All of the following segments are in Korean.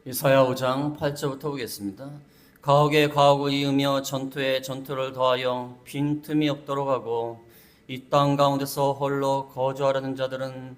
이사야 5장 8절부터 보겠습니다. 가옥에 가옥을 이으며 전투에 전투를 더하여 빈틈이 없도록 하고 이 땅 가운데서 홀로 거주하려는 자들은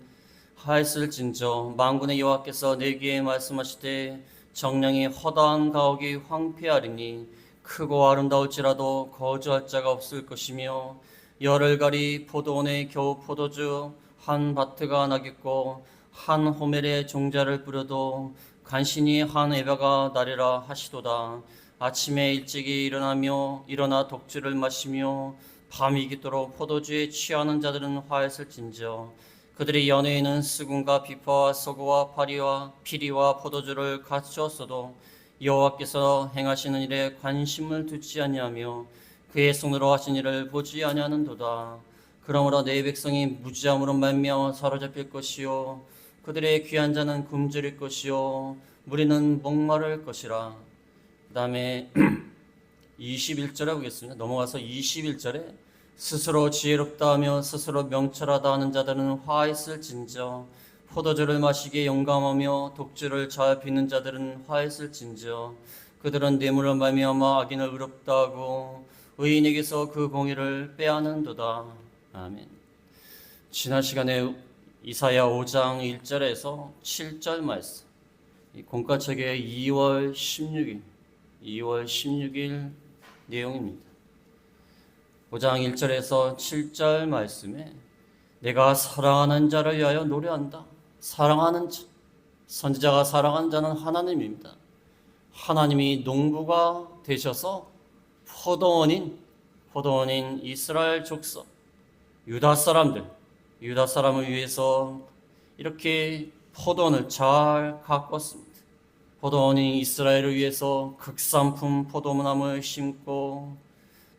하였을진저 만군의 여호와께서 내게 말씀하시되 정령이 허다한 가옥이 황폐하리니 크고 아름다울지라도 거주할 자가 없을 것이며 열흘 가리 포도원에 겨우 포도주 한 바트가 나겠고 한 호멜에 종자를 뿌려도 간신히 한 에바가 나리라 하시도다. 아침에 일찍이 일어나 독주를 마시며 밤이 깊도록 포도주에 취하는 자들은 화했을진저 그들의 연회에는 수금과 비파와 서구와 파리와 피리와 포도주를 갖추었어도 여호와께서 행하시는 일에 관심을 두지 아니하며 그의 손으로 하신 일을 보지 아니하는도다. 그러므로 내 백성이 무지함으로 말미암아 사로잡힐 것이요 그들의 귀한 자는 굶주릴 것이요 무리는 목마를 것이라. 그 다음에 21절에 보겠습니다. 넘어가서 21절에 스스로 지혜롭다 하며 스스로 명철하다 하는 자들은 화있을진저 포도주를 마시기에 용감하며 독주를 잘 비는 자들은 화있을진저 그들은 뇌물을 말미암아 악인을 의롭다 하고 의인에게서 그 공의를 빼앗는도다. 아멘. 지난 시간에 이사야 5장 1절에서 7절 말씀, 이 공과책의 2월 16일 내용입니다. 5장 1절에서 7절 말씀에 내가 사랑하는 자를 위하여 노래한다. 사랑하는 자, 선지자가 사랑하는 자는 하나님입니다. 하나님이 농부가 되셔서 포도원인 이스라엘 족속, 유다 사람을 위해서 이렇게 포도원을 잘 가꿨습니다. 포도원인 이스라엘을 위해서 극산품 포도나무를 심고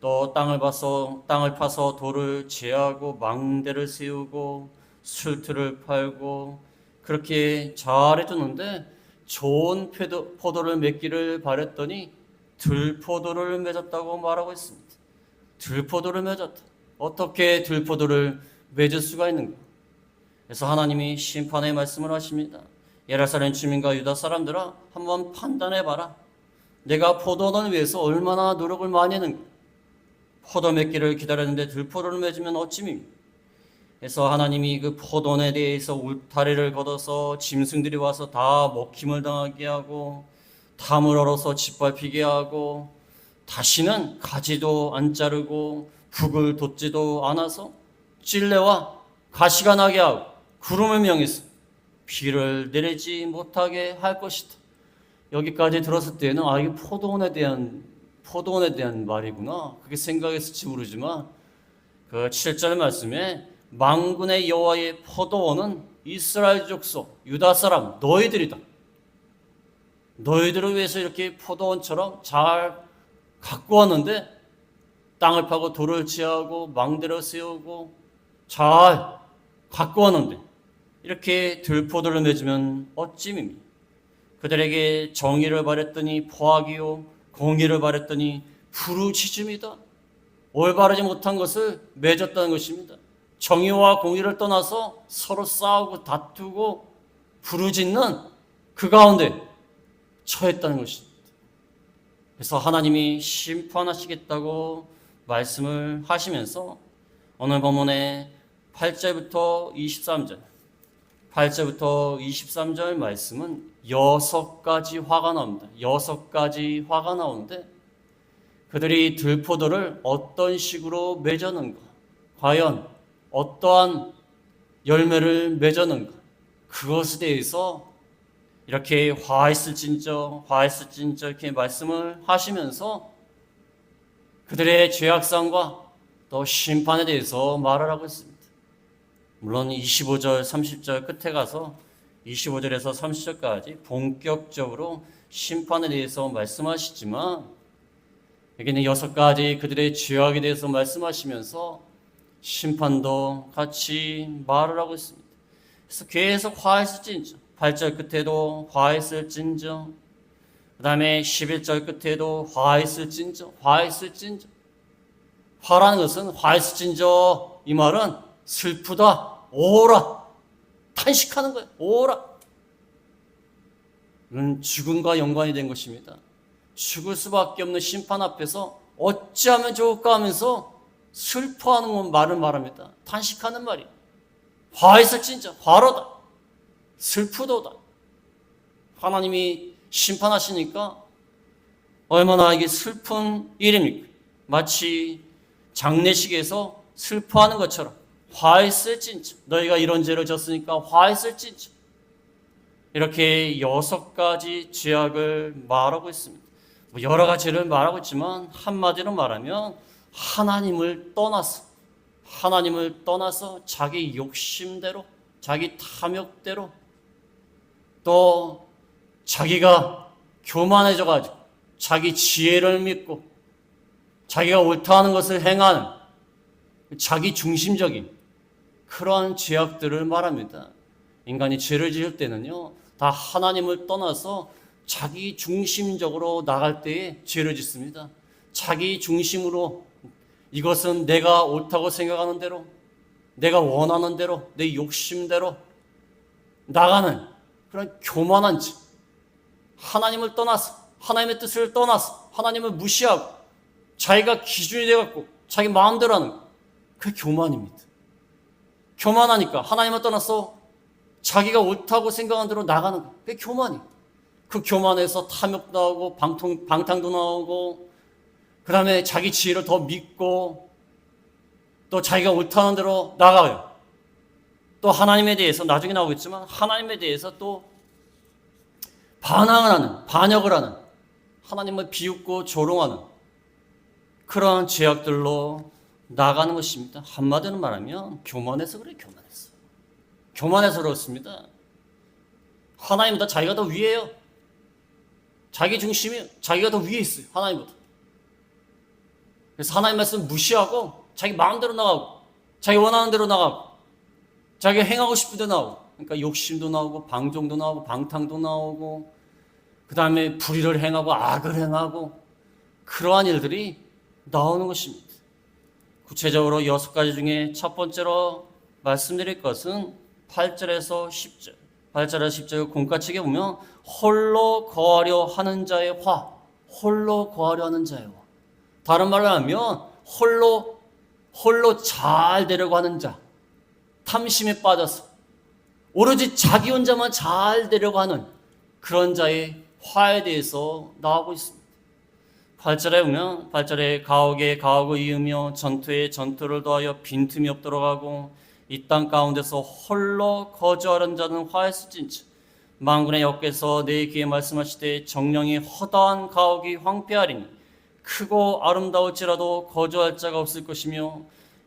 또 땅을 파서 돌을 제하고 망대를 세우고 술틀을 팔고 그렇게 잘해주는데 좋은 포도를 맺기를 바랬더니 들포도를 맺었다고 말하고 있습니다. 들포도를 맺었다. 어떻게 들포도를 맺을 수가 있는가? 그래서 하나님이 심판의 말씀을 하십니다. 예루살렘 주민과 유다 사람들아 한번 판단해봐라. 내가 포도원을 위해서 얼마나 노력을 많이 했는가? 포도 맺기를 기다렸는데 들포도를 맺으면 어찌입니까? 그래서 하나님이 그 포도원에 대해서 울타리를 걷어서 짐승들이 와서 다 먹힘을 당하게 하고 담을 얼어서 짓밟히게 하고 다시는 가지도 안 자르고 북을 돋지도 않아서 찔레와 가시가 나게 하고 구름을 명해서 비를 내리지 못하게 할 것이다. 여기까지 들었을 때는 이게 포도원에 대한 말이구나. 그렇게 생각했을지 모르지만 그 7절 말씀에 만군의 여호와의 포도원은 이스라엘 족속 유다 사람 너희들이다. 너희들을 위해서 이렇게 포도원처럼 잘 갖고 왔는데 땅을 파고 돌을 지하고 망대를 세우고 잘 갖고 왔는데 이렇게 들포도를 맺으면 어찌입니까? 그들에게 정의를 바랬더니 포악이요 공의를 바랬더니 부르짖음이다. 올바르지 못한 것을 맺었다는 것입니다. 정의와 공의를 떠나서 서로 싸우고 다투고 부르짖는 그 가운데 처했다는 것입니다. 그래서 하나님이 심판하시겠다고 말씀을 하시면서 오늘 본문의 8절부터 23절 말씀은 6가지 화가 나옵니다. 6가지 화가 나오는데 그들이 들포도를 어떤 식으로 맺었는가? 과연 어떠한 열매를 맺었는가? 그것에 대해서 이렇게 화했을진저 이렇게 말씀을 하시면서 그들의 죄악상과 또 심판에 대해서 말을 하고 있습니다. 물론 25절, 30절 끝에 가서 25절에서 30절까지 본격적으로 심판에 대해서 말씀하시지만 여기는 6가지 그들의 죄악에 대해서 말씀하시면서 심판도 같이 말을 하고 있습니다. 그래서 계속 화했을진저 8절 끝에도 화했을진저 그 다음에 11절 끝에도 화했을진저 화라는 것은 화했을진저 이 말은 슬프다 오라 탄식하는 거예요. 오라 이건 죽음과 연관이 된 것입니다. 죽을 수밖에 없는 심판 앞에서 어찌하면 좋을까 하면서 슬퍼하는 말을 말합니다. 탄식하는 말이. 화있을진저 화로다. 슬프도다. 하나님이 심판하시니까 얼마나 이게 슬픈 일입니까? 마치 장례식에서 슬퍼하는 것처럼 화있을진저 너희가 이런 죄를 졌으니까 화있을진저 이렇게 6가지 죄악을 말하고 있습니다. 여러 가지를 말하고 있지만 한마디로 말하면 하나님을 떠나서 자기 욕심대로 자기 탐욕대로 또 자기가 교만해져가지고 자기 지혜를 믿고 자기가 옳다 하는 것을 행하는 자기 중심적인 그러한 죄악들을 말합니다. 인간이 죄를 지을 때는요, 다 하나님을 떠나서 자기 중심적으로 나갈 때에 죄를 짓습니다. 자기 중심으로 이것은 내가 옳다고 생각하는 대로, 내가 원하는 대로, 내 욕심대로 나가는 그런 교만한 짓. 하나님을 떠나서, 하나님의 뜻을 떠나서, 하나님을 무시하고, 자기가 기준이 돼갖고, 자기 마음대로 하는 거. 그게 교만입니다. 교만하니까 하나님을 떠나서 자기가 옳다고 생각하는 대로 나가는 거. 그게 교만이에요. 그 교만에서 탐욕도 나오고, 방탕도 나오고, 그 다음에 자기 지혜를 더 믿고, 또 자기가 옳다는 대로 나가요. 또 하나님에 대해서, 나중에 나오겠지만, 하나님에 대해서 또 반역을 하는, 하나님을 비웃고 조롱하는 그러한 죄악들로 나가는 것입니다. 한마디로 말하면 교만해서 그래요. 교만해서 그렇습니다. 하나님보다 자기가 더 위에요. 자기 중심이 자기가 더 위에 있어요. 하나님보다. 그래서 하나님 말씀 무시하고 자기 마음대로 나가고 자기 원하는 대로 나가고 자기가 행하고 싶은 대로 나오고 그러니까 욕심도 나오고 방종도 나오고 방탕도 나오고 그 다음에 불의를 행하고 악을 행하고 그러한 일들이 나오는 것입니다. 구체적으로 6가지 중에 첫 번째로 말씀드릴 것은 8절에서 10절. 8절에서 10절 공가책에 보면 홀로 거하려 하는 자의 화. 홀로 거하려 하는 자의 화. 다른 말로 하면 홀로 잘 되려고 하는 자. 탐심에 빠져서 오로지 자기 혼자만 잘 되려고 하는 그런 자의 화에 대해서 나오고 있습니다. 8절에 보면 8절에 가옥에 가옥을 이으며 전투에 전투를 더하여 빈틈이 없도록 하고 이 땅 가운데서 홀로 거주하는 자는 화했을진저 만군의 여호와께서 내 귀에 말씀하시되 정령이 허다한 가옥이 황폐하리니 크고 아름다울지라도 거주할 자가 없을 것이며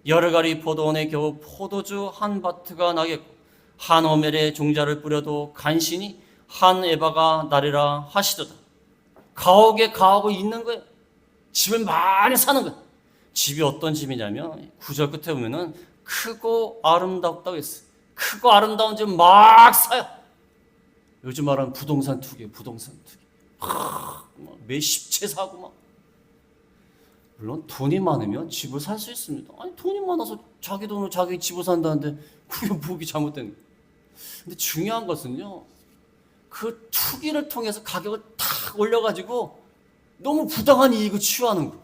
여러가리 포도원에 겨우 포도주 한 바트가 나겠고 한 오멜에 종자를 뿌려도 간신히 한 에바가 나리라 하시도다. 가옥에 가옥이 있는 거예요. 집을 많이 사는 거예요. 집이 어떤 집이냐면 9절 끝에 보면은 크고 아름답다고 했어요. 크고 아름다운 집 막 사요. 요즘 말하는 부동산 투기, 몇십 채 사고 막. 물론 돈이 많으면 집을 살 수 있습니다. 아니 돈이 많아서 자기 돈으로 자기 집을 산다는데 그게 뭐기 잘못된 거예요. 근데 중요한 것은요. 그 투기를 통해서 가격을 탁 올려가지고 너무 부당한 이익을 취하는 거.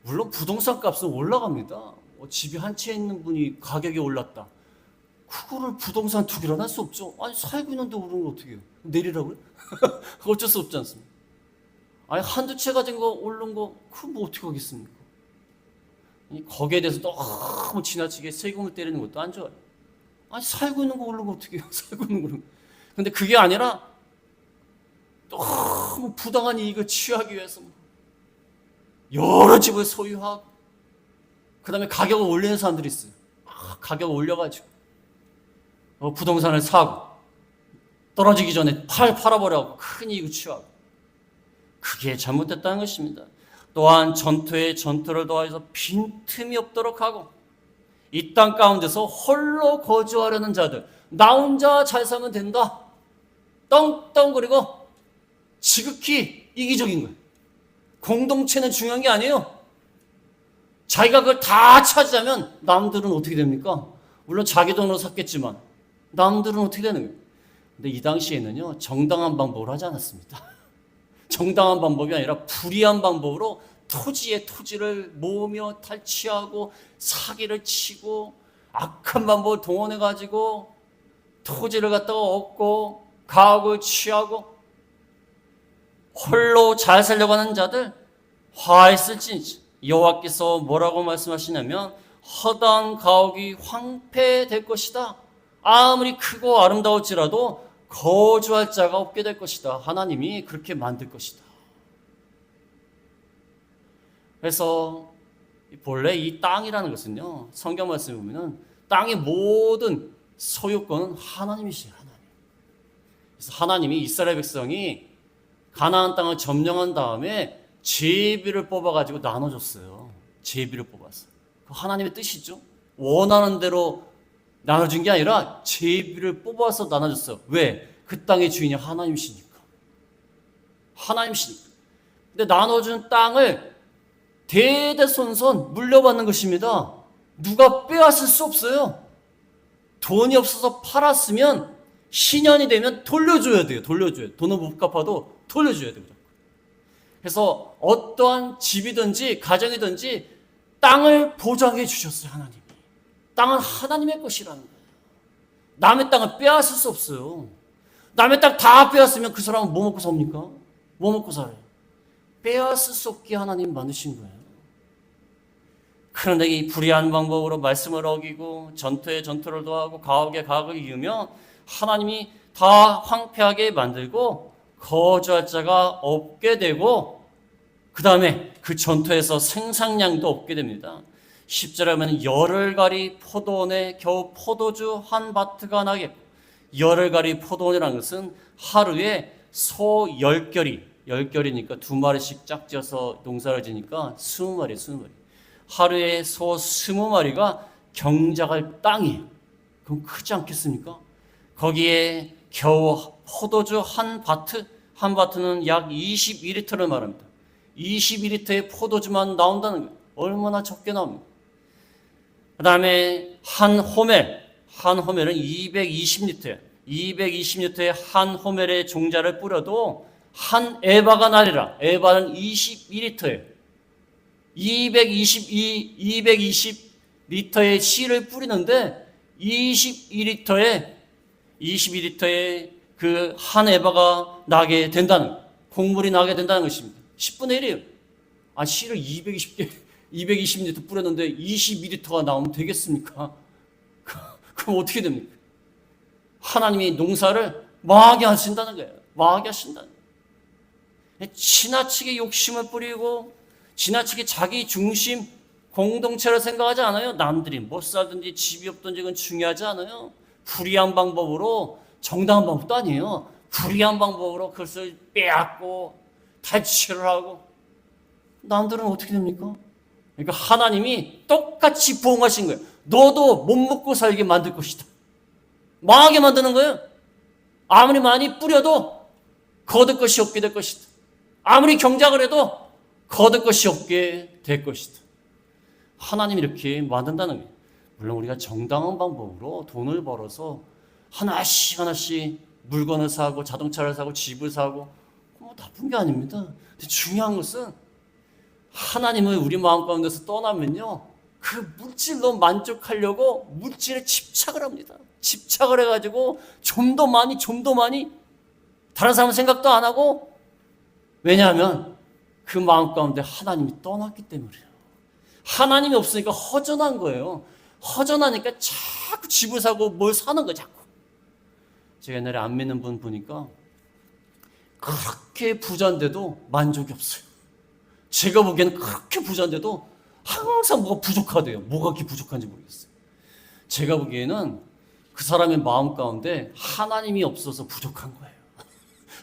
물론 부동산 값은 올라갑니다. 집이 한 채 있는 분이 가격이 올랐다. 그거를 부동산 투기로 할 수 없죠. 아니 살고 있는데 오르는 거 어떻게 해요? 내리라고요? 그거 어쩔 수 없지 않습니까? 아니 한두 채 가진 거 오른 거 그거 뭐 어떻게 하겠습니까? 거기에 대해서 너무 지나치게 세금을 때리는 것도 안 좋아요. 아니 살고 있는 거 오른 거 어떻게 해요? 살고 있는 거는. 근데 그게 아니라 너무 부당한 이익을 취하기 위해서 여러 집을 소유하고 그 다음에 가격을 올리는 사람들이 있어요. 가격을 올려가지고 부동산을 사고 떨어지기 전에 팔아버려고 큰 이익을 취하고 그게 잘못됐다는 것입니다. 또한 전투에 전투를 더하여서 빈틈이 없도록 하고 이 땅 가운데서 홀로 거주하려는 자들 나 혼자 잘 살면 된다. 떵떵거리고 지극히 이기적인 거예요. 공동체는 중요한 게 아니에요. 자기가 그걸 다 차지하면 남들은 어떻게 됩니까? 물론 자기 돈으로 샀겠지만 남들은 어떻게 되는 거예요? 근데 이 당시에는요, 정당한 방법으로 하지 않았습니다. 정당한 방법이 아니라 불의한 방법으로 토지에 토지를 모으며 탈취하고 사기를 치고 악한 방법을 동원해가지고 토지를 갖다가 얻고 가옥을 취하고 홀로 잘 살려고 하는 자들 화했을진지. 여호와께서 뭐라고 말씀하시냐면 허다한 가옥이 황폐될 것이다. 아무리 크고 아름다울지라도 거주할 자가 없게 될 것이다. 하나님이 그렇게 만들 것이다. 그래서 본래 이 땅이라는 것은요, 성경 말씀에 보면은 땅의 모든 소유권은 하나님이시에요. 하나님. 그래서 하나님이 이스라엘 백성이 가나안 땅을 점령한 다음에 제비를 뽑아가지고 나눠줬어요. 제비를 뽑아서. 그 하나님의 뜻이죠. 원하는 대로 나눠준 게 아니라 제비를 뽑아서 나눠줬어요. 왜? 그 땅의 주인이 하나님이시니까. 하나님이시니까. 근데 나눠준 땅을 대대손손 물려받는 것입니다. 누가 빼앗을 수 없어요. 돈이 없어서 팔았으면 신년이 되면 돌려줘야 돼요. 돌려줘야 돼요. 돈을 못 갚아도 돌려줘야 돼요. 그래서 어떠한 집이든지 가정이든지 땅을 보장해 주셨어요. 하나님이. 땅은 하나님의 것이라는 거예요. 남의 땅을 빼앗을 수 없어요. 남의 땅 다 빼앗으면 그 사람은 뭐 먹고 삽니까? 뭐 먹고 살아요? 빼앗을 수 없게 하나님 만드신 거예요. 그런데 이 불의한 방법으로 말씀을 어기고 전투에 전투를 더하고 가옥에 가옥을 이으며 하나님이 다 황폐하게 만들고 거주할 자가 없게 되고 그 다음에 그 전투에서 생산량도 없게 됩니다. 10절에 보면 열흘가리 포도원에 겨우 포도주 한 바트가 나겠고, 열흘가리 포도원이라는 것은 하루에 소 10결이, 10결이니까 2마리씩 짝지어서 농사를 지니까 20마리, 20마리. 하루에 소 20마리가 경작할 땅이에요. 그럼 크지 않겠습니까? 거기에 겨우 포도주 한 바트, 한 바트는 약 22리터를 말합니다. 22리터의 포도주만 나온다는 거예요. 얼마나 적게 나옵니까? 그 다음에 한 호멜은 220리터예요. 220리터의 한 호멜의 종자를 뿌려도 한 에바가 나리라. 에바는 22리터예요. 220리터의 씨를 뿌리는데 22리터의 그 한 에바가 나게 된다는, 곡물이 나게 된다는 것입니다. 10분의 1이에요. 아, 씨를 220리터 뿌렸는데 22리터가 나오면 되겠습니까? 그럼 어떻게 됩니까? 하나님이 농사를 망하게 하신다는 거예요. 망하게 하신다는 거예요. 지나치게 욕심을 뿌리고 지나치게 자기 중심 공동체를 생각하지 않아요. 남들이 못 살든지 집이 없든지 그건 중요하지 않아요. 불의한 방법으로, 정당한 방법도 아니에요. 불의한 방법으로 그것을 빼앗고 탈취를 하고 남들은 어떻게 됩니까? 그러니까 하나님이 똑같이 부응하신 거예요. 너도 못 먹고 살게 만들 것이다. 망하게 만드는 거예요. 아무리 많이 뿌려도 거둘 것이 없게 될 것이다. 아무리 경작을 해도 거둘 것이 없게 될 것이다. 하나님이 이렇게 만든다는 거예요. 물론 우리가 정당한 방법으로 돈을 벌어서 하나씩 물건을 사고 자동차를 사고 집을 사고 뭐 나쁜 게 아닙니다. 근데 중요한 것은 하나님을 우리 마음 가운데서 떠나면요, 그 물질로 만족하려고 물질에 집착을 합니다. 집착을 해가지고 좀 더 많이 다른 사람 생각도 안 하고, 왜냐하면 그 마음 가운데 하나님이 떠났기 때문이에요. 하나님이 없으니까 허전한 거예요. 허전하니까 자꾸 집을 사고 뭘 사는 거예요. 자꾸. 제가 옛날에 안 믿는 분 보니까 그렇게 부자인데도 만족이 없어요. 제가 보기에는 그렇게 부자인데도 항상 뭐가 부족하대요. 뭐가 그렇게 부족한지 모르겠어요. 제가 보기에는 그 사람의 마음 가운데 하나님이 없어서 부족한 거예요.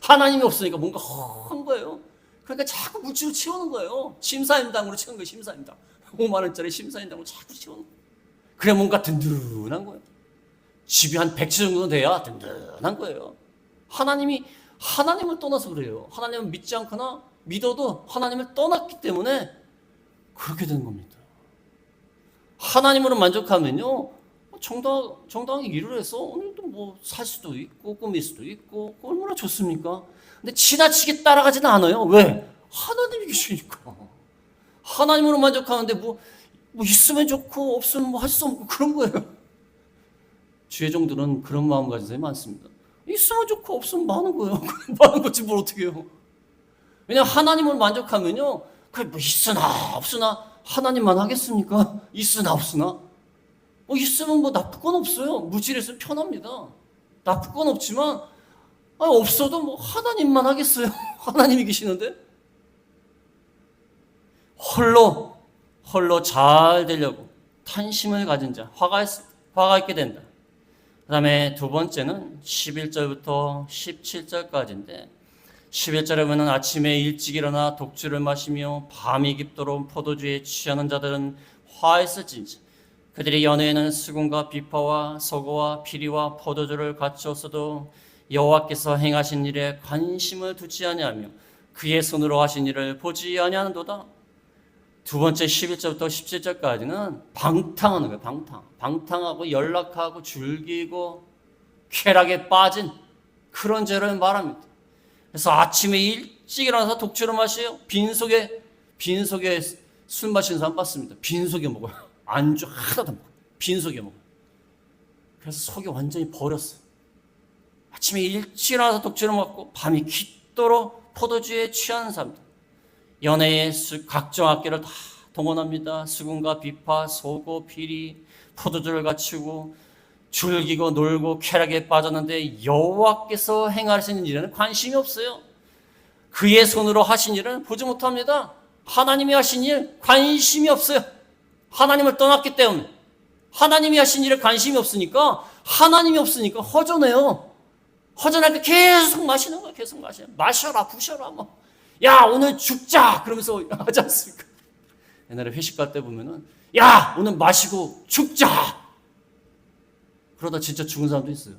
하나님이 없으니까 뭔가 허한 거예요. 그러니까 자꾸 물질로 채우는 거예요. 심사임당으로 채우는 거예요. 심사임당. 5만 원짜리 심사임당으로 자꾸 채우는 거예요. 그래 뭔가 든든한 거예요. 집이 한 100채 정도 돼야 든든한 거예요. 하나님을 떠나서 그래요. 하나님을 믿지 않거나 믿어도 하나님을 떠났기 때문에 그렇게 되는 겁니다. 하나님으로 만족하면요, 정당하게 일을 해서 오늘도 뭐 살 수도 있고 꾸밀 수도 있고 얼마나 좋습니까? 근데 지나치게 따라가지는 않아요. 왜? 하나님이 계시니까. 하나님으로 만족하는데 뭐 있으면 좋고 없으면 뭐 할 수 없고 그런 거예요. 주의 종들은 그런 마음 가진 사람이 많습니다. 있으면 좋고 없으면 많은 거예요. 많은 거지 뭘 어떻게 해요. 왜냐하면 하나님을 만족하면요. 그래 뭐 있으나 없으나 하나님만 하겠습니까? 있으나 없으나 뭐 있으면 뭐 나쁠 건 없어요. 무질에서 편합니다. 나쁠 건 없지만 없어도 뭐 하나님만 하겠어요. 하나님이 계시는데 홀로 잘 되려고 탄심을 가진 자 화가 있게 된다. 그 다음에 두 번째는 11절부터 17절까지인데 11절에 보면 아침에 일찍 일어나 독주를 마시며 밤이 깊도록 포도주에 취하는 자들은 화했을진지 그들의 연회에는 수금과 비파와 서고와 피리와 포도주를 갖추었어도 여호와께서 행하신 일에 관심을 두지 아니하며 그의 손으로 하신 일을 보지 아니하는도다. 두 번째 11절부터 17절까지는 방탕하는 거예요. 방탕하고 연락하고 즐기고 쾌락에 빠진 그런 죄를 말합니다. 그래서 아침에 일찍 일어나서 독주를 마셔요. 빈속에 술 마시는 사람 봤습니다. 빈속에 먹어요. 안주 하나도 안 먹어요. 빈속에 먹어요. 그래서 속이 완전히 버렸어요. 아침에 일찍 일어나서 독주를 먹고 밤이 깊도록 포도주에 취하는 사람들. 연애의 각종 악기를 다 동원합니다. 수금과 비파, 소고, 피리, 포도주를 갖추고 즐기고 놀고 쾌락에 빠졌는데 여호와께서 행하시는 일에는 관심이 없어요. 그의 손으로 하신 일은 보지 못합니다. 하나님이 하신 일 관심이 없어요. 하나님을 떠났기 때문에. 하나님이 하신 일에 관심이 없으니까 허전해요. 허전할 때 계속 마시는 거예요. 계속 마셔요. 마셔라 부셔라 뭐. 야 오늘 죽자 그러면서 하지 않습니까? 옛날에 회식 갈 때 보면은 야 오늘 마시고 죽자 그러다 진짜 죽은 사람도 있어요.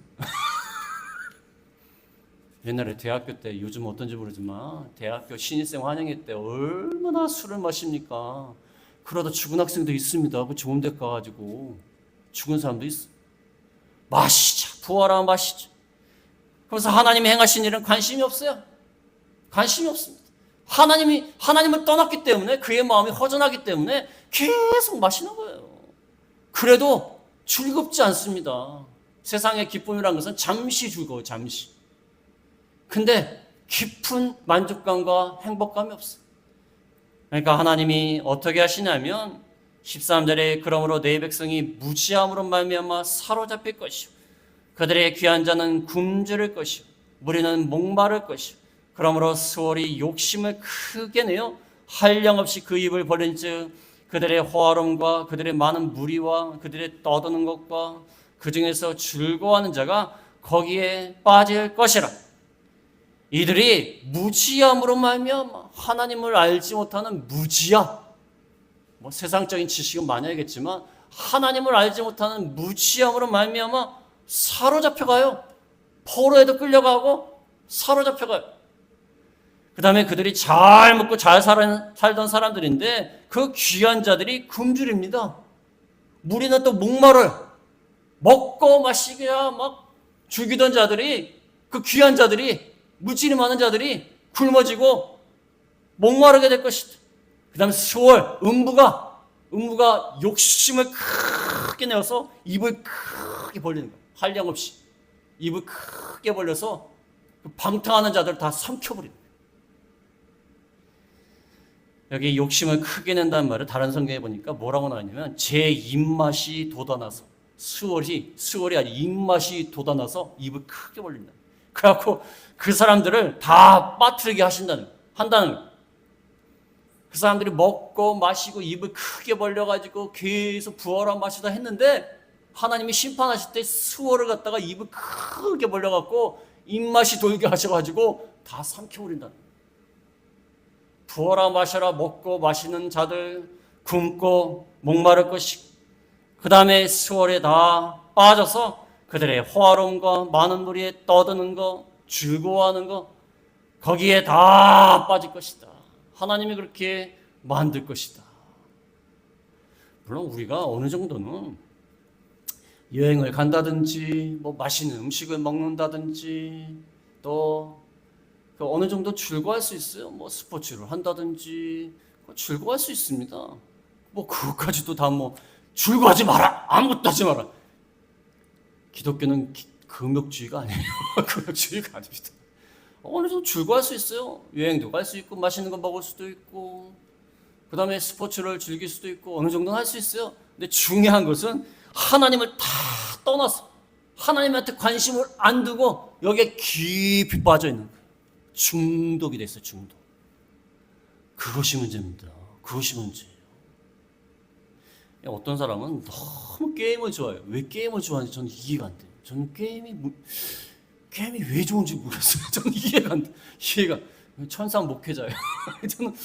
옛날에 대학교 때 요즘 어떤지 모르지만 대학교 신입생 환영회 때 얼마나 술을 마십니까? 그러다 죽은 학생도 있습니다. 그 좋은 데 가가지고 죽은 사람도 있어. 마시자 부활하면 마시자. 그래서 하나님이 행하신 일은 관심이 없어요. 관심이 없습니다. 하나님을 떠났기 때문에 그의 마음이 허전하기 때문에 계속 마시는 거예요. 그래도 즐겁지 않습니다. 세상의 기쁨이라는 것은 잠시 즐거워요. 잠시. 근데 깊은 만족감과 행복감이 없어요. 그러니까 하나님이 어떻게 하시냐면 13절에 그러므로 내 백성이 무지함으로 말미암아 사로잡힐 것이요 그들의 귀한 자는 굶주릴 것이요 무리는 목마를 것이요 그러므로 수월이 욕심을 크게 내어 한량없이 그 입을 벌린즉 그들의 호화로움과 그들의 많은 무리와 그들의 떠드는 것과 그 중에서 즐거워하는 자가 거기에 빠질 것이라. 이들이 무지함으로 말미암아 하나님을 알지 못하는 무지함. 뭐 세상적인 지식은 많이 알겠지만 하나님을 알지 못하는 무지함으로 말미암아 사로잡혀가요. 포로에도 끌려가고 사로잡혀가요. 그 다음에 그들이 잘 먹고 잘 살던 사람들인데 그 귀한 자들이 굶주립니다. 무리는 또 목마를 먹고 마시기야 막 죽이던 자들이 그 귀한 자들이 물질이 많은 자들이 굶어지고 목마르게 될 것이다. 그 다음에 수월 음부가 욕심을 크게 내어서 입을 크게 벌리는 거야. 한량없이 입을 크게 벌려서 그 방탕하는 자들을 다 삼켜버리는 거야. 여기 욕심을 크게 낸다는 말을 다른 성경에 보니까 뭐라고 나왔냐면 제 입맛이 돋아나서 수월이 아니 입맛이 돋아나서 입을 크게 벌린다. 그래갖고 그 사람들을 다 빠뜨리게 한다는 거예요. 그 사람들이 먹고 마시고 입을 크게 벌려가지고 계속 부어라 마시다 했는데 하나님이 심판하실 때 수월을 갖다가 입을 크게 벌려갖고 입맛이 돌게 하셔가지고 다 삼켜버린다는 거예요. 부어라 마셔라 먹고 마시는 자들 굶고 목마를 것이고 그 다음에 수월에 다 빠져서 그들의 호화로움과 많은 무리에 떠드는 거 즐거워하는 거 거기에 다 빠질 것이다. 하나님이 그렇게 만들 것이다. 물론 우리가 어느 정도는 여행을 간다든지 뭐 맛있는 음식을 먹는다든지 또 어느 정도 즐거워할 수 있어요. 뭐 스포츠를 한다든지 즐거워할 수 있습니다. 뭐 그것까지도 다 뭐 즐거워하지 마라, 아무것도 하지 마라. 기독교는 금욕주의가 아니에요. 금욕주의가 아닙니다. 어느 정도 즐거워할 수 있어요. 여행도 갈 수 있고 맛있는 거 먹을 수도 있고 그 다음에 스포츠를 즐길 수도 있고 어느 정도는 할 수 있어요. 근데 중요한 것은 하나님을 다 떠나서 하나님한테 관심을 안 두고 여기에 깊이 빠져 있는 거예요. 중독이 됐어요. 중독. 그것이 문제입니다. 그것이 문제예요. 어떤 사람은 너무 게임을 좋아해요. 왜 게임을 좋아하는지 저는 이해가 안 돼요. 저는 게임이 왜 좋은지 모르겠어요. 저는 이해가 안 돼요. 이해가. 천상 목회자예요. 저는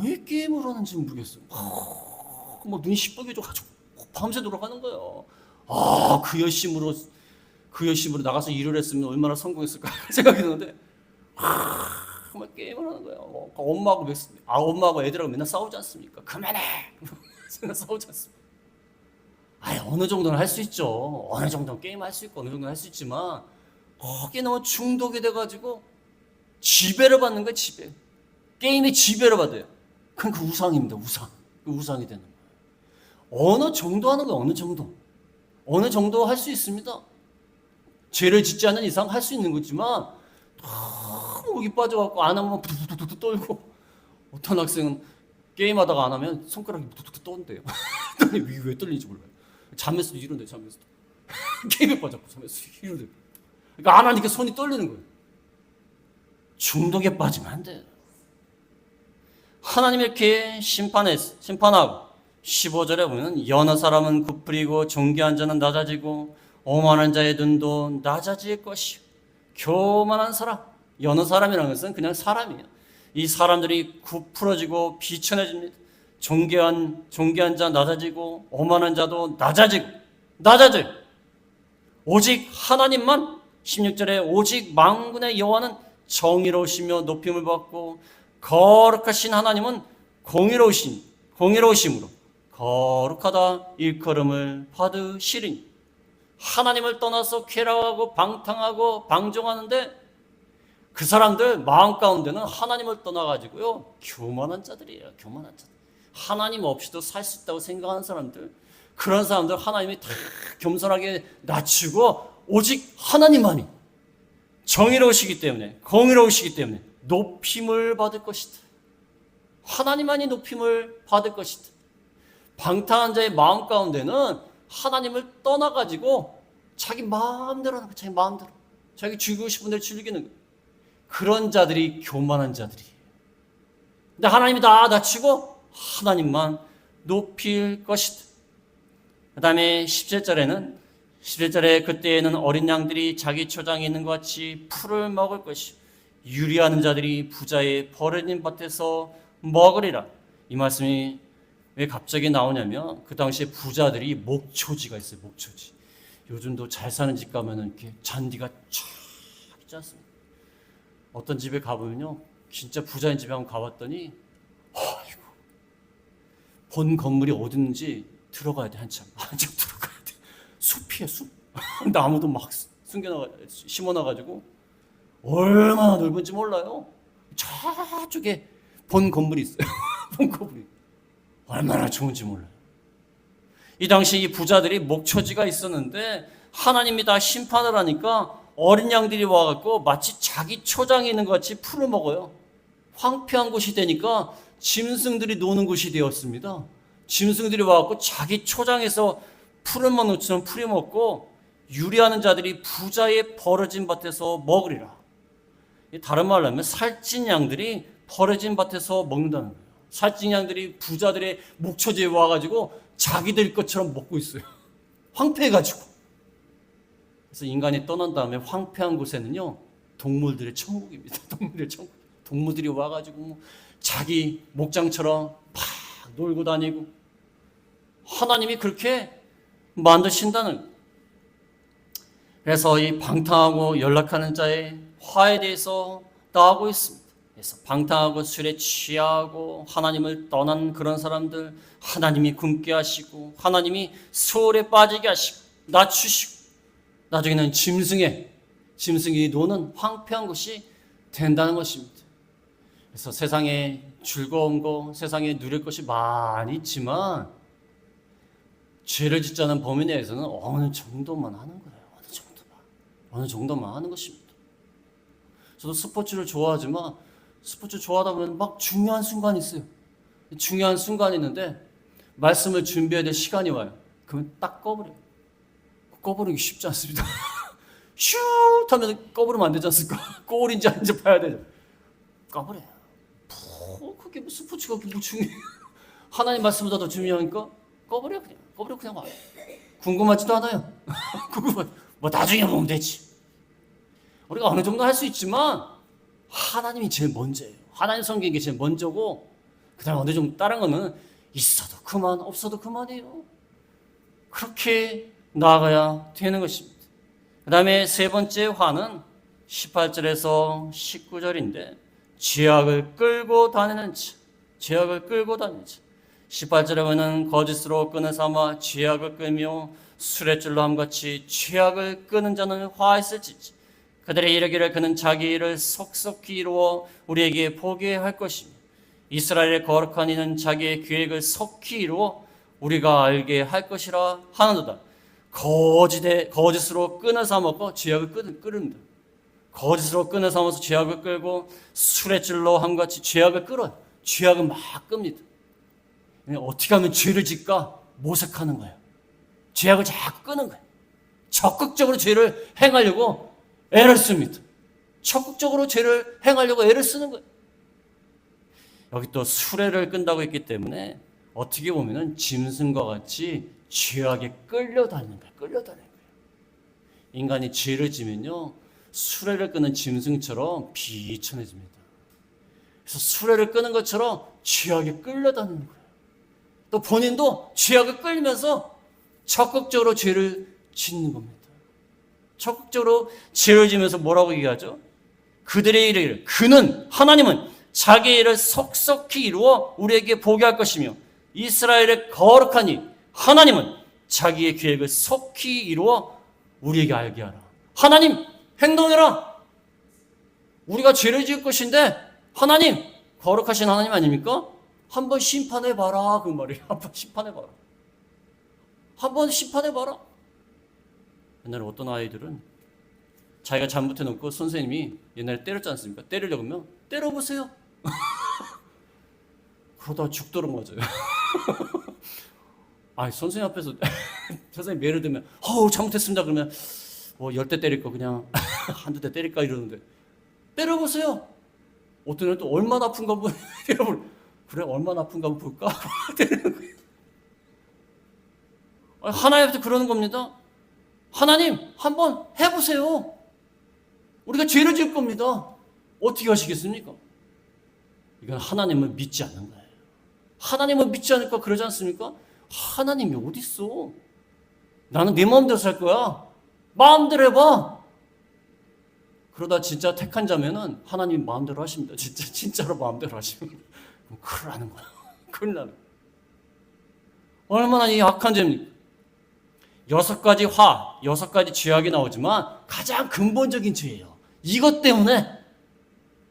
왜 게임을 하는지 모르겠어요. 막 눈이 시뻘개져가지고 밤새 돌아가는 거예요. 그 열심으로 나가서 일을 했으면 얼마나 성공했을까 생각이 드는데 정말 게임을 하는 거예요. 엄마하고 애들하고 맨날 싸우지 않습니까? 그만해. 맨날 싸우지 않습니까? 어느 정도는 할 수 있죠. 어느 정도는 게임 할 수 있고 어느 정도는 할 수 있지만 거기에 너무 중독이 돼가지고 지배를 받는 거예요. 지배. 게임이 지배를 받아요. 그럼 그 우상입니다. 우상이 되는 거예요. 어느 정도 하는 거예요. 어느 정도 할 수 있습니다. 죄를 짓지 않는 이상 할 수 있는 거지만 너무 여기 빠져갖고 안 하면 부두두두 떨고 어떤 학생은 게임하다가 안 하면 손가락이 부두두두 떤대요. 왜 떨리는지 몰라요. 잠에서도 이런데 잠에서도 게임에 빠졌고 잠에서도 이런데 그러니까 안 하니까 손이 떨리는 거예요. 중독에 빠지면 안 돼요. 하나님 이렇게 심판하고 15절에 보면 여느 사람은 굽부리고 존귀한 자는 낮아지고 오만한 자의 눈도 낮아질 것이요 교만한 사람, 여느 사람이라는 것은 그냥 사람이에요. 이 사람들이 굽부러지고 비천해집니다. 존귀한 자 낮아지고 오만한 자도 낮아져요. 오직 하나님만 16절에 오직 만군의 여호와는 정의로우시며 높임을 받고 거룩하신 하나님은 공의로우심으로 거룩하다 일컬음을 받으시리니 하나님을 떠나서 쾌락하고 방탕하고 방종하는데 그 사람들 마음 가운데는 하나님을 떠나가지고요 교만한 자들이에요. 교만한 자들. 하나님 없이도 살 수 있다고 생각하는 사람들, 그런 사람들 하나님이 다 겸손하게 낮추고 오직 하나님만이 정의로우시기 때문에 공의로우시기 때문에 높임을 받을 것이다. 하나님만이 높임을 받을 것이다. 방탕한 자의 마음 가운데는 하나님을 떠나가지고 자기 마음대로 하는 거예요. 자기 마음대로. 자기 즐기고 싶은 대로 즐기는 거예요. 그런 자들이 교만한 자들이에요. 근데 하나님이 다 낮추고 하나님만 높일 것이다. 그 다음에 17절에 그때에는 어린 양들이 자기 초장에 있는 것 같이 풀을 먹을 것이 유리하는 자들이 부자의 버려진 밭에서 먹으리라. 이 말씀이 왜 갑자기 나오냐면 그 당시에 부자들이 목초지가 있어요. 목초지. 요즘도 잘 사는 집 가면은 이렇게 잔디가 쫙 있지 않습니까? 어떤 집에 가보면요, 진짜 부자인 집에 한번 가봤더니 본 건물이 어딘지 들어가야 돼. 한참 들어가야 돼. 숲이에요, 숲. 나무도 막 심어놔가지고 얼마나 넓은지 몰라요. 저쪽에 본 건물이 있어요. 본 건물이 얼마나 좋은지 몰라요. 이 당시 이 부자들이 목초지가 있었는데 하나님이 다 심판을 하니까 어린 양들이 와갖고 마치 자기 초장에 있는 것 같이 풀을 먹어요. 황폐한 곳이 되니까 짐승들이 노는 곳이 되었습니다. 짐승들이 와갖고 자기 초장에서 풀을 먹는 것처럼 풀이 먹고 유리하는 자들이 부자의 버려진 밭에서 먹으리라. 다른 말로 하면 살찐 양들이 버려진 밭에서 먹는다는 거예요. 살찐 양들이 부자들의 목초지에 와가지고 자기들 것처럼 먹고 있어요. 황폐해가지고. 그래서 인간이 떠난 다음에 황폐한 곳에는요 동물들의 천국입니다. 동물들의 천국. 동물들이 와가지고 자기 목장처럼 팍 놀고 다니고 하나님이 그렇게 만드신다는 거예요. 그래서 이 방탕하고 연락하는 자의 화에 대해서 나오고 있습니다. 그래서 방탕하고 술에 취하고 하나님을 떠난 그런 사람들 하나님이 굶게 하시고 하나님이 소홀에 빠지게 하시고 낮추시고 나중에는 짐승이 노는 황폐한 것이 된다는 것입니다. 그래서 세상에 즐거운 거, 세상에 누릴 것이 많이 있지만 죄를 짓지 않은 범위 내에서는 어느 정도만 하는 거예요. 어느 정도만 하는 것입니다. 저도 스포츠를 좋아하지만 스포츠 좋아하다 보면 막 중요한 순간이 있어요. 중요한 순간이 있는데 말씀을 준비해야 될 시간이 와요. 그러면 딱 꺼버려요. 꺼버리기 쉽지 않습니다. 슈 하면 꺼버리면 안 되지 않습니까? 골인지 아닌지 봐야 되죠. 꺼버려요. 그게 뭐 스포츠가 뭐 중요해요. 하나님 말씀보다 더 중요하니까 꺼버려 그냥 와요. 궁금하지도 않아요. 뭐 나중에 보면 되지. 우리가 어느 정도 할 수 있지만 하나님이 제일 먼저예요. 하나님 섬기는 게 제일 먼저고 그 다음에 어느 정도 다른 거는 있어도 그만 없어도 그만이에요. 그렇게 나아가야 되는 것입니다. 그 다음에 세 번째 화는 18절에서 19절인데 죄악을 끌고 다니는 자. 18절에 보면 거짓으로 끈을 삼아 죄악을 끌며 술의 줄로 함같이 죄악을 끄는 자는 화있을지지. 그들의 이르기를 그는 자기 일을 속속히 이루어 우리에게 보게 할 것이며 이스라엘의 거룩한 이는 자기의 계획을 속히 이루어 우리가 알게 할 것이라 하는도다. 거짓으로 끈을 삼았고 죄악을 끄릅니다. 거짓으로 끈을 삼아서 죄악을 끌고 술의 줄로 함같이 죄악을 끌어요. 죄악을 막 끕니다. 어떻게 하면 죄를 짓까 모색하는 거예요. 죄악을 자꾸 끄는 거예요. 적극적으로 죄를 행하려고 애를 씁니다. 적극적으로 죄를 행하려고 애를 쓰는 거예요. 여기 또 수레를 끈다고 했기 때문에 어떻게 보면 짐승과 같이 죄악에 끌려다니는 거예요. 인간이 죄를 지면요 수레를 끄는 짐승처럼 비천해집니다. 그래서 수레를 끄는 것처럼 죄악에 끌려다니는 거예요. 또 본인도 죄악을 끌면서 적극적으로 죄를 짓는 겁니다. 적극적으로 죄를 지면서 뭐라고 얘기하죠? 그들의 일을 하나님은 자기의 일을 속속히 이루어 우리에게 보게 할 것이며 이스라엘의 거룩하니 하나님은 자기의 계획을 속히 이루어 우리에게 알게 하라. 하나님 행동해라. 우리가 죄를 지을 것인데 하나님 거룩하신 하나님 아닙니까? 한번 심판해봐라 그 말이에요. 한번 심판해봐라. 옛날에 어떤 아이들은 자기가 잘못해놓고 선생님이 옛날에 때렸지 않습니까? 때리려고 하면 때려보세요. 그러다 죽도록 맞아요. 선생님 앞에서 선생님 예를 들면 잘못했습니다 그러면 10대 때릴 거 그냥 한두 대 때릴까 이러는데 때려보세요. 어떤 애는 또 얼마나 아픈가 한번 때려볼. 그래 얼마나 아픈가 한번 볼까? 때리는 거예요. 하나님한테 그러는 겁니다. 하나님 한번 해보세요. 우리가 죄를 지을 겁니다. 어떻게 하시겠습니까? 이건 하나님을 믿지 않는 거예요. 하나님을 믿지 않으니까 그러지 않습니까? 하나님이 어디 있어? 나는 내 마음대로 살 거야. 마음대로 해봐. 그러다 진짜 택한 자면은 하나님 마음대로 하십니다. 진짜로 마음대로 하십니다. 그럼 큰일 나는 거야. 큰일 나는 거야. 얼마나 이 악한 죄입니까? 6가지 죄악이 나오지만 가장 근본적인 죄예요. 이것 때문에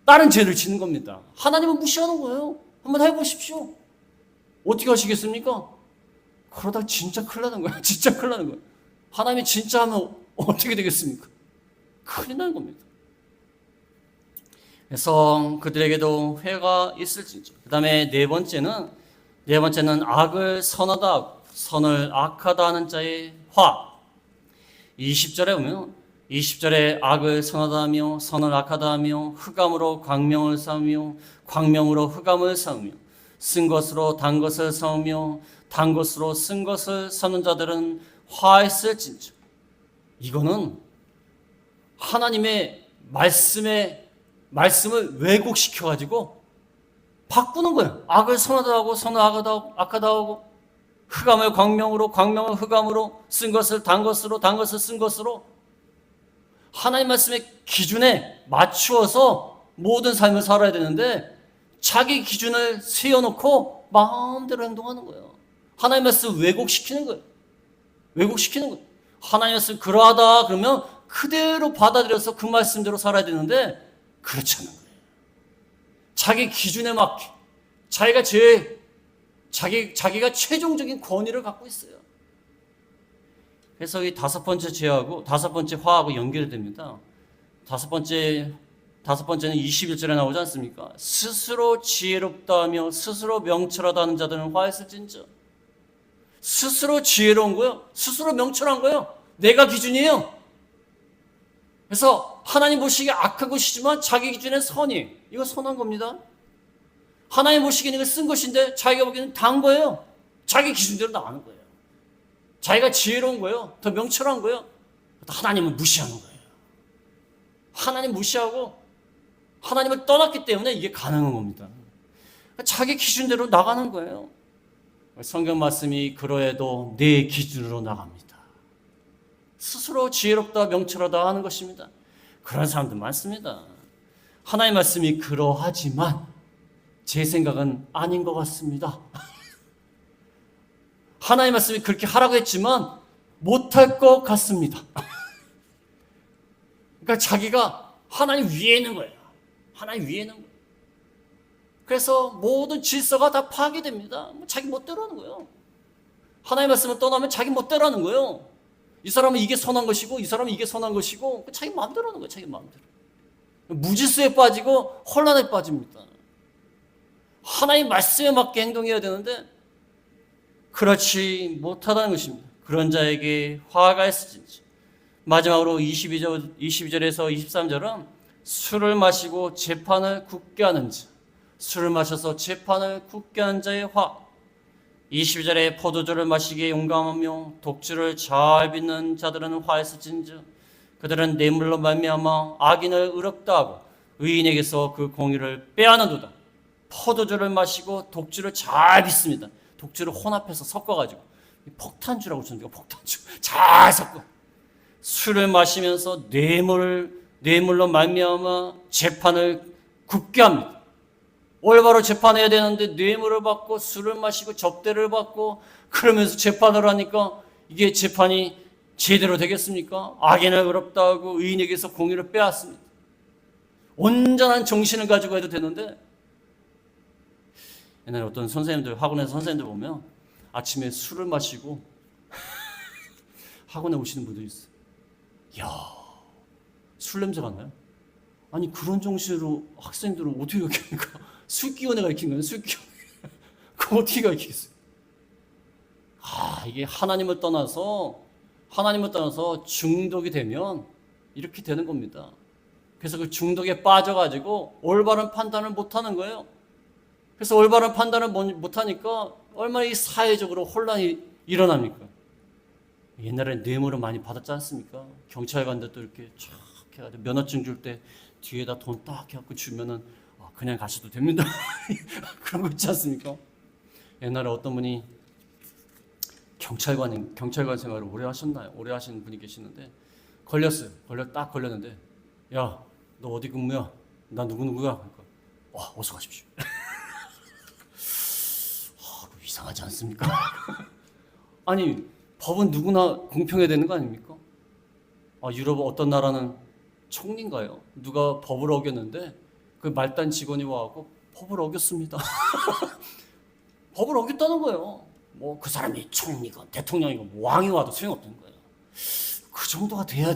다른 죄를 짓는 겁니다. 하나님은 무시하는 거예요. 한번 해보십시오. 어떻게 하시겠습니까? 그러다 진짜 큰일 나는 거예요. 진짜 큰일 나는 거예요. 하나님이 진짜 하면 어떻게 되겠습니까? 큰일 나는 겁니다. 그래서 그들에게도 회가 있을지죠. 그 다음에 네 번째는 악을 선을 악하다 하는 자의 화. 20절에 보면 20절에 악을 선하다 하며 선을 악하다 하며 흑암으로 광명을 쌓으며 광명으로 흑암을 쌓으며 쓴 것으로 단 것을 쌓으며 단 것으로 쓴 것을 쌓는 자들은 화했을진저. 이거는 하나님의 말씀을 왜곡시켜가지고 바꾸는 거예요. 악을 선하다 하고 선을 악하다 하고 흑암을 광명으로 광명을 흑암으로 쓴 것을 단 것으로 단 것을 쓴 것으로 하나님 말씀의 기준에 맞추어서 모든 삶을 살아야 되는데 자기 기준을 세워놓고 마음대로 행동하는 거예요. 하나님의 말씀 왜곡시키는 거예요. 왜곡시키는 거예요. 하나님의 말씀 그러하다 그러면 그대로 받아들여서 그 말씀대로 살아야 되는데 그렇지 않은 거예요. 자기 기준에 맞게 자기가 최종적인 권위를 갖고 있어요. 그래서 이 다섯 번째 화하고 연결이 됩니다. 다섯 번째는 21절에 나오지 않습니까? 스스로 지혜롭다 하며 스스로 명철하다 하는 자들은 화했을진저. 스스로 지혜로운 거예요. 스스로 명철한 거예요. 내가 기준이에요. 그래서 하나님 보시기에 악한 것이지만 자기 기준에 선이, 이거 선한 겁니다. 하나님 보시기에는 이거 쓴 것인데 자기가 보기에는 단 거예요. 자기 기준대로 나가는 거예요. 자기가 지혜로운 거예요. 더 명철한 거예요. 하나님을 무시하는 거예요. 하나님 무시하고 하나님을 떠났기 때문에 이게 가능한 겁니다. 자기 기준대로 나가는 거예요. 성경 말씀이 그러해도 내 기준으로 나갑니다. 스스로 지혜롭다 명철하다 하는 것입니다. 그런 사람들 많습니다. 하나님 말씀이 그러하지만 제 생각은 아닌 것 같습니다. 하나님 말씀이 그렇게 하라고 했지만 못할 것 같습니다. 그러니까 자기가 하나님 위에 있는 거예요. 하나님 위에 있는 거예요. 그래서 모든 질서가 다 파괴됩니다. 자기 멋대로 하는 거예요. 하나님 말씀을 떠나면 자기 멋대로 하는 거예요. 이 사람은 이게 선한 것이고 이 사람은 이게 선한 것이고 자기 마음대로 하는 거예요. 자기 마음대로. 무질서에 빠지고 혼란에 빠집니다. 하나님 말씀에 맞게 행동해야 되는데 그렇지 못하다는 것입니다. 그런 자에게 화가 있을진지. 마지막으로 22절에서 23절은 술을 마시고 재판을 굳게 하는 자. 술을 마셔서 재판을 굳게 하는 자의 화. 22절에 포도주를 마시기에 용감하며 독주를 잘 빚는 자들은 화했을진즉 그들은 뇌물로 말미암아 악인을 의롭다 하고 의인에게서 그 공의를 빼앗는도다. 포도주를 마시고 독주를 잘 빚습니다. 독주를 혼합해서 섞어가지고 폭탄주라고 주는 거 폭탄주 잘 섞어. 술을 마시면서 뇌물로 말미암아 재판을 굳게 합니다. 올바로 재판해야 되는데 뇌물을 받고 술을 마시고 접대를 받고 그러면서 재판을 하니까 이게 재판이 제대로 되겠습니까? 악인을 의롭다 하고 의인에게서 공의를 빼앗습니다. 온전한 정신을 가지고 해도 되는데 옛날에 어떤 선생님들, 학원에서 선생님들 보면 아침에 술을 마시고 학원에 오시는 분들이 있어요. 이야, 술 냄새가 나요? 아니 그런 정신으로 학생들을 어떻게 가르칩니까? 술기운에 가르친 거예요. 술기운에. 그거 어떻게 가르치겠어요? 이게 하나님을 떠나서 중독이 되면 이렇게 되는 겁니다. 그래서 그 중독에 빠져가지고 올바른 판단을 못하는 거예요. 그래서 올바른 판단을 못하니까 얼마나 이 사회적으로 혼란이 일어납니까? 옛날에 뇌물을 많이 받았지 않습니까? 경찰관들 또 이렇게 쫙 해가지고 면허증 줄 때 뒤에다 돈 딱 해갖고 주면은 그냥 가셔도 됩니다. 그런 거 있지 않습니까? 옛날에 어떤 분이 경찰관 생활을 오래 하셨나요? 오래 하시는 분이 계시는데 걸렸어요. 딱 걸렸는데 야, 너 어디 근무야? 나 누구누구야? 그러니까 어서 가십시오. 이상하지 않습니까? 아니 법은 누구나 공평해야 되는 거 아닙니까? 유럽 어떤 나라는 총리인가요? 누가 법을 어겼는데 그 말단 직원이 와갖고 법을 어겼습니다. 법을 어겼다는 거예요. 뭐 그 사람이 총리건 대통령이건 왕이 와도 소용없는 거예요. 그 정도가 돼야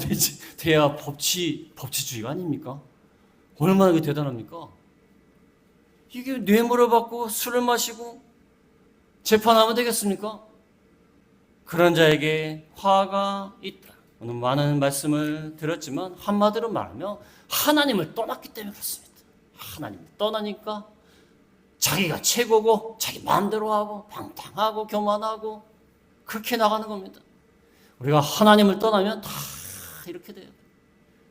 법치주의가 아닙니까? 얼마나 그게 대단합니까? 이게 뇌물을 받고 술을 마시고 재판하면 되겠습니까? 그런 자에게 화가 있다. 오늘 많은 말씀을 들었지만 한마디로 말하면 하나님을 떠났기 때문에 그렇습니다. 하나님을 떠나니까 자기가 최고고 자기 마음대로 하고 방탕하고 교만하고 그렇게 나가는 겁니다. 우리가 하나님을 떠나면 다 이렇게 돼요.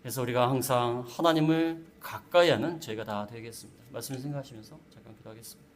그래서 우리가 항상 하나님을 가까이 하는 저희가 다 되겠습니다. 말씀을 생각하시면서 잠깐 기도하겠습니다.